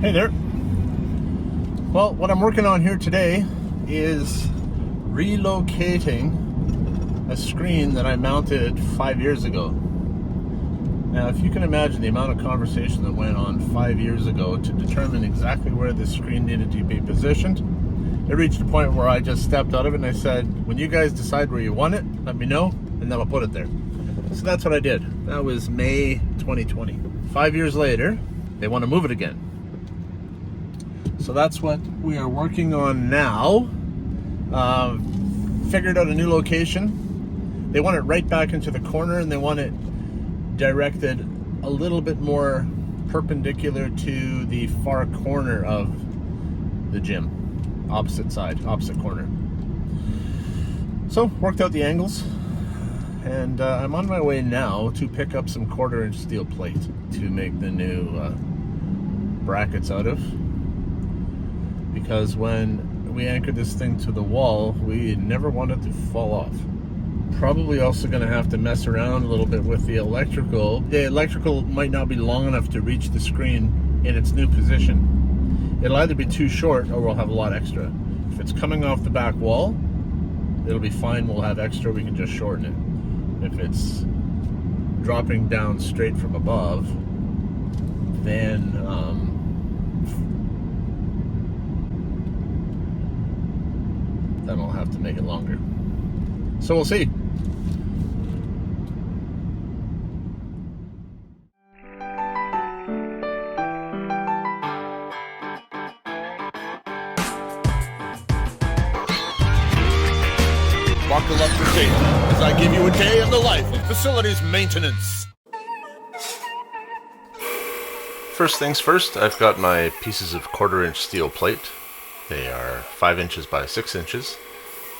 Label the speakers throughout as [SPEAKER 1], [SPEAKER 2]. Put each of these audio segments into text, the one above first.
[SPEAKER 1] Hey there. Well, what I'm working on here today is relocating a screen that I mounted 5 years ago. Now, if you can imagine the amount of conversation that went on 5 years ago to determine exactly where this screen needed to be positioned, it reached a point where I just stepped out of it and I said, when you guys decide where you want it, let me know, and then I'll put it there. So that's what I did. That was May 2020. 5 years later, they want to move it again. So that's what we are working on now. Figured out a new location. They want it right back into the corner, and they want it directed a little bit more perpendicular to the far corner of the gym. Opposite side, opposite corner. So, worked out the angles. And I'm on my way now to pick up some 1/4-inch steel plate to make the new brackets out of. Because when we anchored this thing to the wall, we never wanted to fall off. Probably also going to have to mess around a little bit with the electrical. The electrical might not be long enough to reach the screen in its new position. It'll either be too short or we'll have a lot extra. If it's coming off the back wall, it'll be fine, we'll have extra, we can just shorten it. If it's dropping down straight from above, then I'll have to make it longer. So we'll see. Buckle up your seat as I give you a day in the life of facilities maintenance.
[SPEAKER 2] First things first, I've got my pieces of 1/4-inch steel plate. They are 5 inches by 6 inches,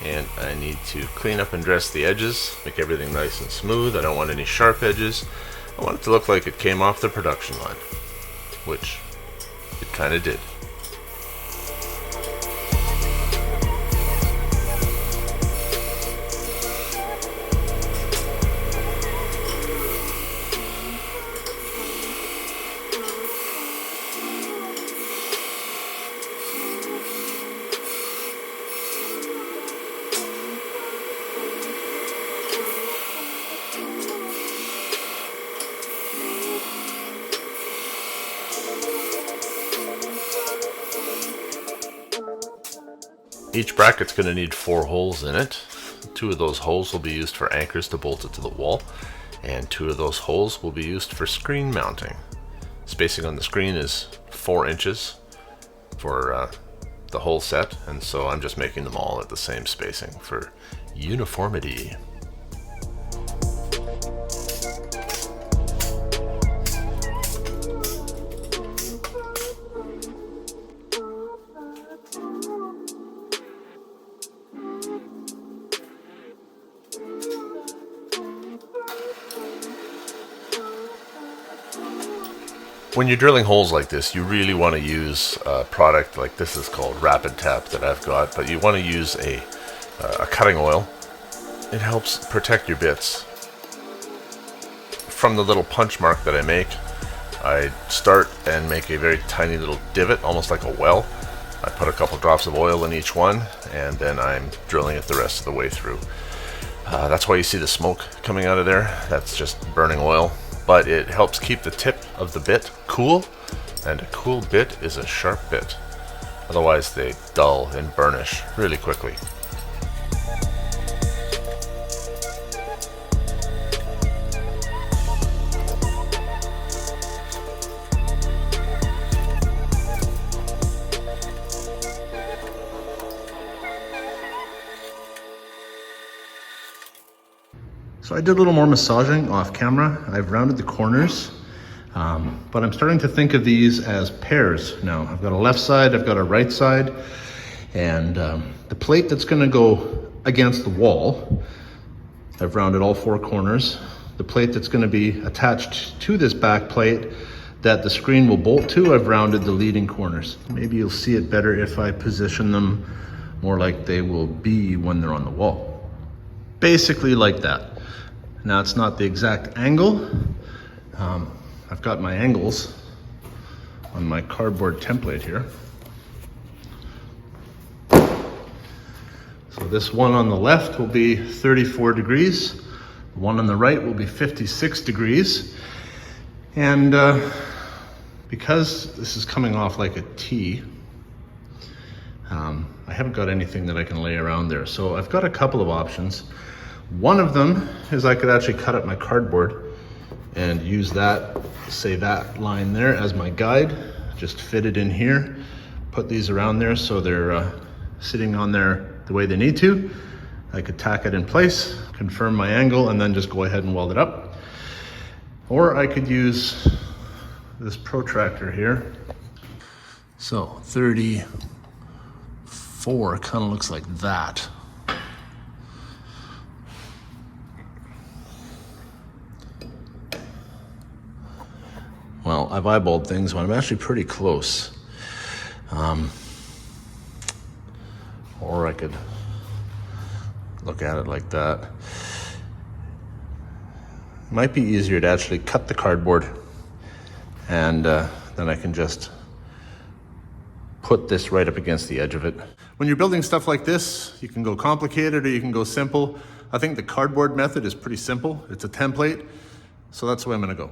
[SPEAKER 2] and I need to clean up and dress the edges, make everything nice and smooth. I don't want any sharp edges. I want it to look like it came off the production line, which it kind of did. Each bracket's going to need 4 holes in it. 2 of those holes will be used for anchors to bolt it to the wall, and 2 of those holes will be used for screen mounting. Spacing on the screen is 4 inches for the whole set, and so I'm just making them all at the same spacing for uniformity. When you're drilling holes like this, you really want to use a product like this is called Rapid Tap that I've got, but you want to use a cutting oil. It helps protect your bits. From the little punch mark that I make, I start and make a very tiny little divot, almost like a well. I put a couple drops of oil in each one, and then I'm drilling it the rest of the way through. That's why you see the smoke coming out of there. That's just burning oil. But it helps keep the tip of the bit cool, and a cool bit is a sharp bit. Otherwise they dull and burnish really quickly.
[SPEAKER 1] So I did a little more massaging off camera. I've rounded the corners, but I'm starting to think of these as pairs now. I've got a left side, I've got a right side, and the plate that's gonna go against the wall, I've rounded all 4 corners. The plate that's gonna be attached to this back plate that the screen will bolt to, I've rounded the leading corners. Maybe you'll see it better if I position them more like they will be when they're on the wall. Basically like that. Now it's not the exact angle. I've got my angles on my cardboard template here. So this one on the left will be 34 degrees. The one on the right will be 56 degrees. And because this is coming off like a T, I haven't got anything that I can lay around there. So I've got a couple of options. One of them is I could actually cut up my cardboard and use that, say that line there as my guide. Just fit it in here, put these around there so they're sitting on there the way they need to. I could tack it in place, confirm my angle, and then just go ahead and weld it up. Or I could use this protractor here. So 34 kind of looks like that. Well, I've eyeballed things, but I'm actually pretty close. Or I could look at it like that. It might be easier to actually cut the cardboard, and then I can just put this right up against the edge of it. When you're building stuff like this, you can go complicated or you can go simple. I think the cardboard method is pretty simple. It's a template, so that's the way I'm gonna go.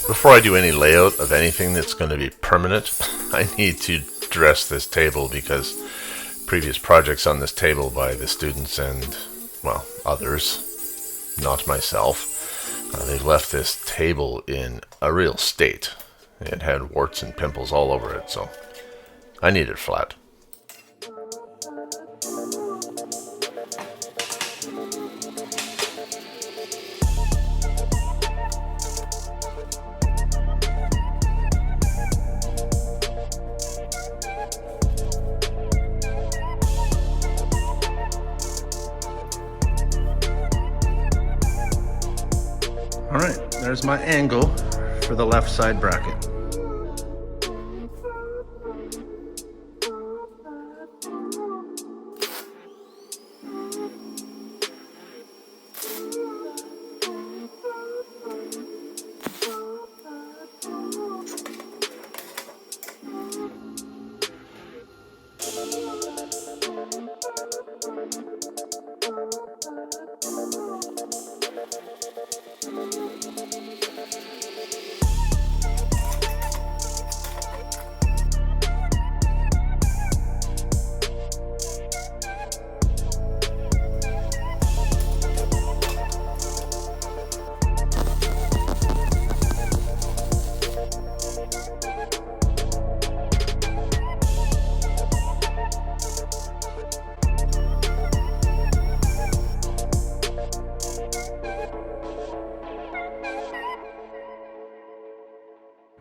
[SPEAKER 2] Before I do any layout of anything that's going to be permanent, I need to dress this table because previous projects on this table by the students and, well, others, not myself, they've left this table in a real state. It had warts and pimples all over it, so I need it flat.
[SPEAKER 1] All right, there's my angle for the left side bracket.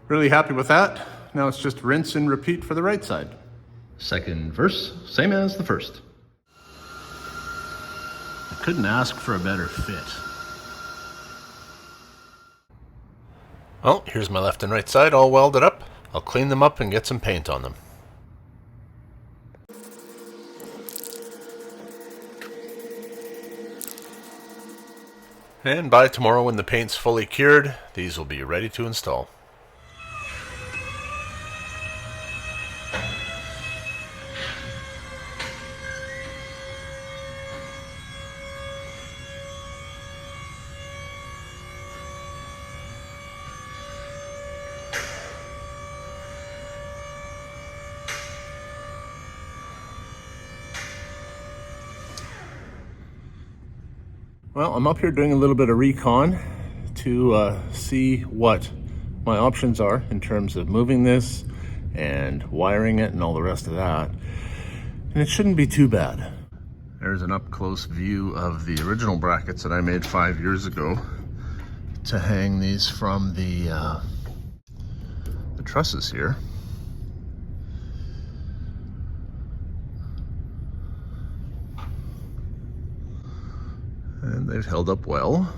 [SPEAKER 1] Really happy with that. Now it's just rinse and repeat for the right side. Second verse, same as the first. I couldn't ask for a better fit.
[SPEAKER 2] Well, here's my left and right side all welded up. I'll clean them up and get some paint on them. And by tomorrow, when the paint's fully cured, these will be ready to install.
[SPEAKER 1] Well, I'm up here doing a little bit of recon to see what my options are in terms of moving this and wiring it and all the rest of that. And it shouldn't be too bad. There's an up-close view of the original brackets that I made 5 years ago to hang these from the trusses here. And they've held up well.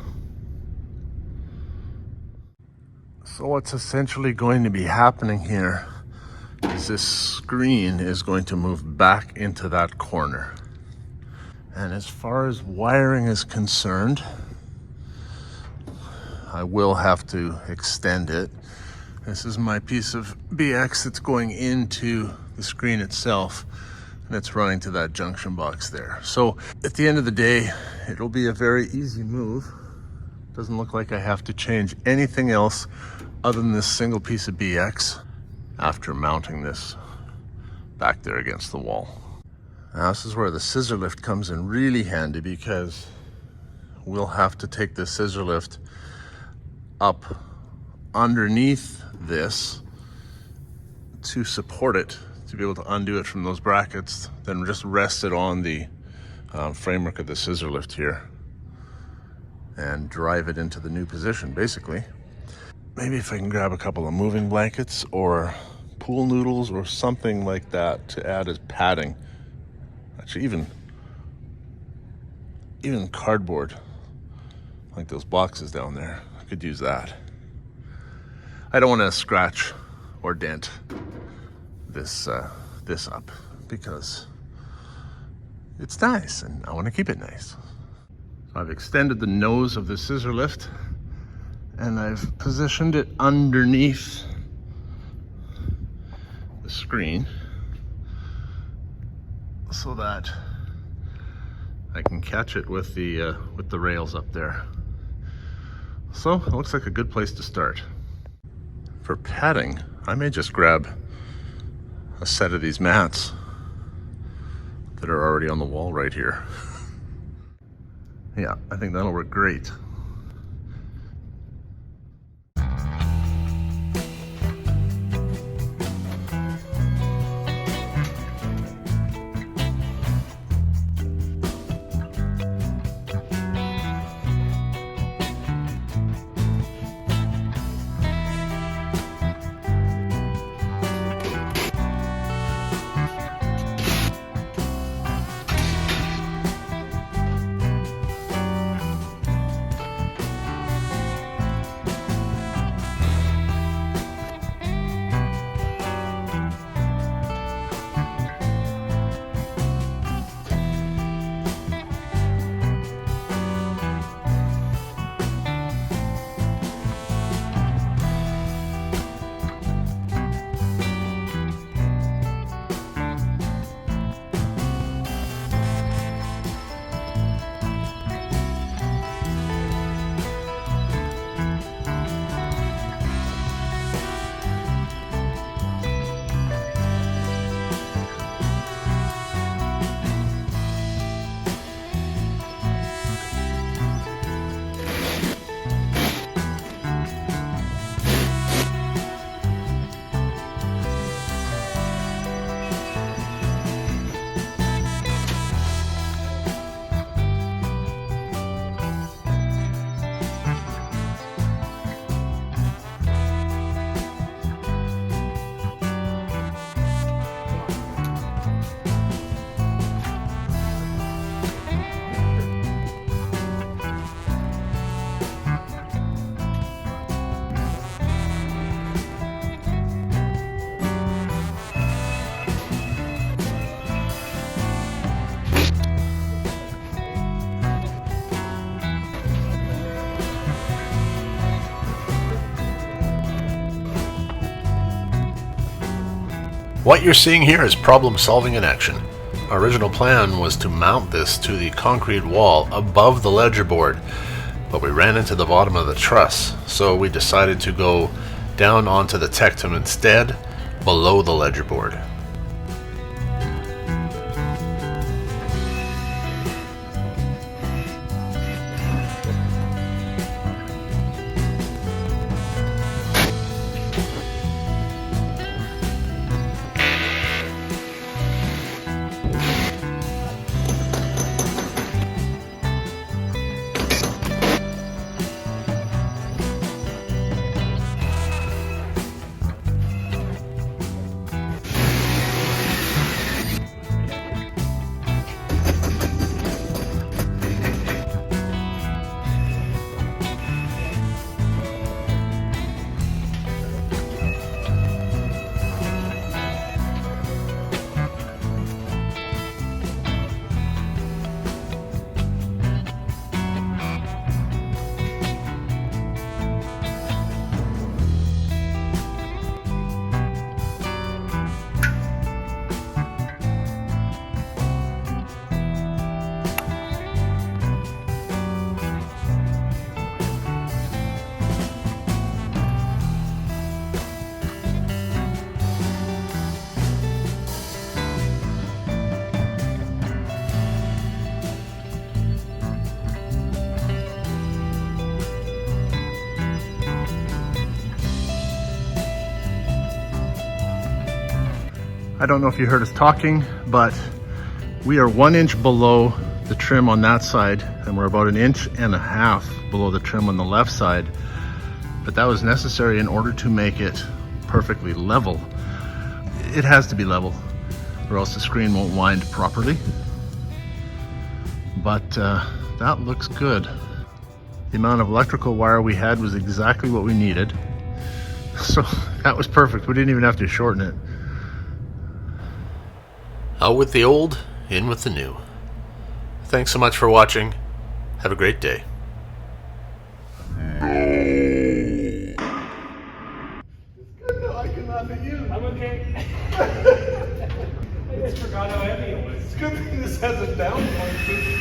[SPEAKER 1] So what's essentially going to be happening here is this screen is going to move back into that corner. And as far as wiring is concerned, I will have to extend it. This is my piece of BX that's going into the screen itself, and it's running to that junction box there. So at the end of the day, it'll be a very easy move. Doesn't look like I have to change anything else other than this single piece of BX after mounting this back there against the wall. Now this is where the scissor lift comes in really handy, because we'll have to take the scissor lift up underneath this to support it, to be able to undo it from those brackets, then just rest it on the framework of the scissor lift here and drive it into the new position, basically. Maybe if I can grab a couple of moving blankets or pool noodles or something like that to add as padding. Actually, even cardboard, like those boxes down there, I could use that. I don't want to scratch or dent this up, because it's nice and I want to keep it nice. So I've extended the nose of the scissor lift and I've positioned it underneath the screen so that I can catch it with the rails up there. So it looks like a good place to start. For padding, I may just grab a set of these mats that are already on the wall right here. Yeah, I think that'll work great.
[SPEAKER 2] What you're seeing here is problem solving in action. Our original plan was to mount this to the concrete wall above the ledger board, but we ran into the bottom of the truss, so we decided to go down onto the tectum instead, below the ledger board.
[SPEAKER 1] I don't know if you heard us talking, but we are 1 inch below the trim on that side, and we're about 1.5 inches below the trim on the left side. But that was necessary in order to make it perfectly level. It has to be level, or else the screen won't wind properly. But that looks good. The amount of electrical wire we had was exactly what we needed. So that was perfect. We didn't even have to shorten it.
[SPEAKER 3] Out with the old, in with the new. Thanks so much for watching. Have a great day.
[SPEAKER 1] I can laugh at you.
[SPEAKER 4] I'm okay. I just forgot how heavy it was.
[SPEAKER 1] It's good thing this has a down point too.